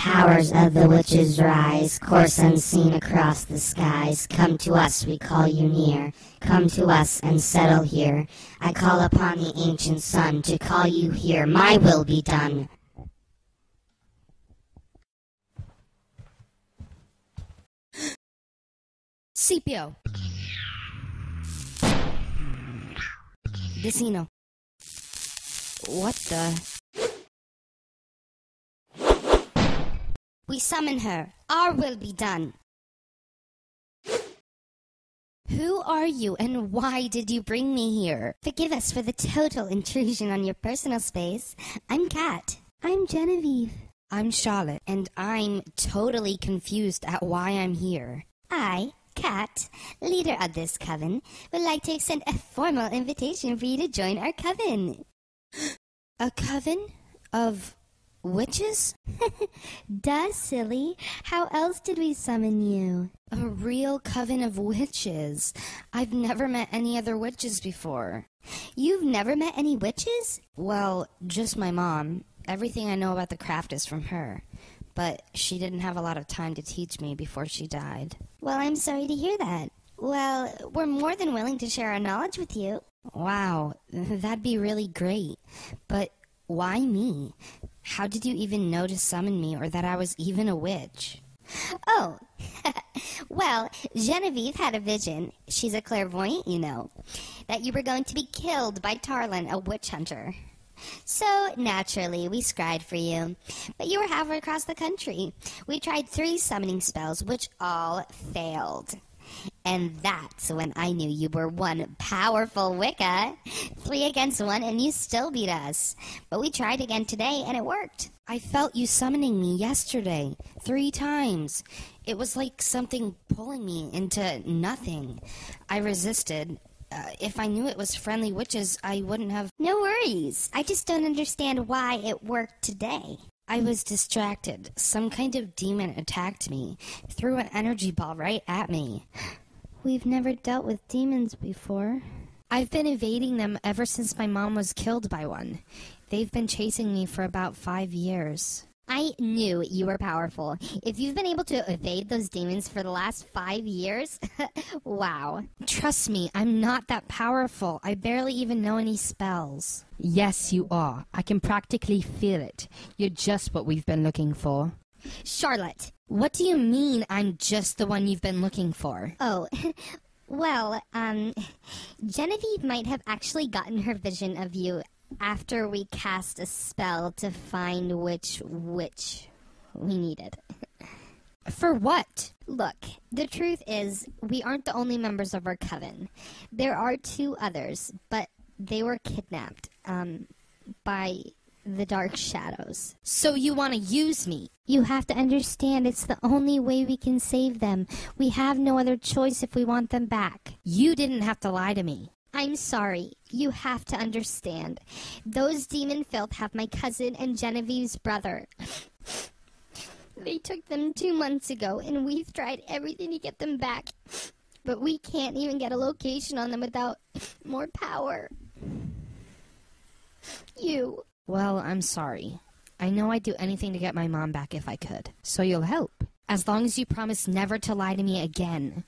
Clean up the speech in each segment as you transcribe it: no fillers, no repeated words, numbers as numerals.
powers of the witches rise, course unseen across the skies. Come to us, we call you near. Come to us and settle here. I call upon the ancient sun to call you here. My will be done. Scipio. Decino. What the? We summon her. Our will be done. Who are you and why did you bring me here? Forgive us for the total intrusion on your personal space. I'm Kat. I'm Genevieve. I'm Charlotte, and I'm totally confused at why I'm here. I, Kat, leader of this coven, would like to extend a formal invitation for you to join our coven. A coven of witches? Duh, silly. How else did we summon you? A real coven of witches. I've never met any other witches before. You've never met any witches? Well, just my mom. Everything I know about the craft is from her. But she didn't have a lot of time to teach me before she died. Well, I'm sorry to hear that. Well, we're more than willing to share our knowledge with you. Wow, that'd be really great. But why me? How did you even know to summon me or that I was even a witch? Oh, well, Genevieve had a vision. She's a clairvoyant, you know. That you were going to be killed by Tarlin, a witch hunter. So, naturally, we scryed for you. But you were halfway across the country. We tried 3 summoning spells, which all failed. And that's when I knew you were one powerful Wicca. 3 against 1, and you still beat us. But we tried again today, and it worked. I felt you summoning me yesterday, 3 times. It was like something pulling me into nothing. I resisted. If I knew it was friendly witches, I wouldn't have... No worries. I just don't understand why it worked today. I was distracted. Some kind of demon attacked me, threw an energy ball right at me. We've never dealt with demons before. I've been evading them ever since my mom was killed by one. They've been chasing me for about 5 years. I knew you were powerful. If you've been able to evade those demons for the last 5 years, wow. Trust me, I'm not that powerful. I barely even know any spells. Yes, you are. I can practically feel it. You're just what we've been looking for. Charlotte. What do you mean I'm just the one you've been looking for? Oh, well, Genevieve might have actually gotten her vision of you after we cast a spell to find which witch we needed. For what? Look, the truth is, we aren't the only members of our coven. There are 2 others, but they were kidnapped, by the dark shadows. So you want to use me? You have to understand it's the only way we can save them. We have no other choice if we want them back. You didn't have to lie to me. I'm sorry. You have to understand. Those demon filth have my cousin and Genevieve's brother. They took them 2 months ago, and we've tried everything to get them back. But we can't even get a location on them without more power. You. Well, I'm sorry. I know I'd do anything to get my mom back if I could. So you'll help. As long as you promise never to lie to me again.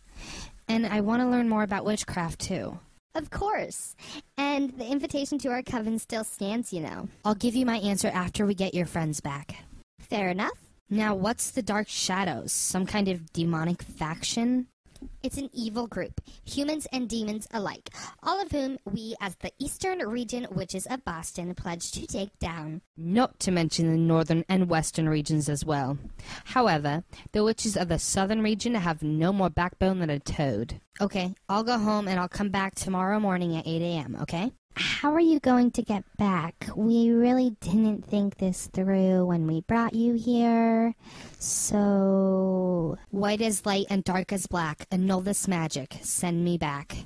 And I want to learn more about witchcraft, too. Of course. And the invitation to our coven still stands, you know. I'll give you my answer after we get your friends back. Fair enough. Now, what's the Dark Shadows? Some kind of demonic faction? It's an evil group, humans and demons alike, all of whom we, as the Eastern Region Witches of Boston, pledge to take down. Not to mention the northern and western regions as well. However, the witches of the southern region have no more backbone than a toad. Okay, I'll go home and I'll come back tomorrow morning at 8 a.m., okay? How are you going to get back? We really didn't think this through when we brought you here, so... White as light and dark as black, annul this magic. Send me back.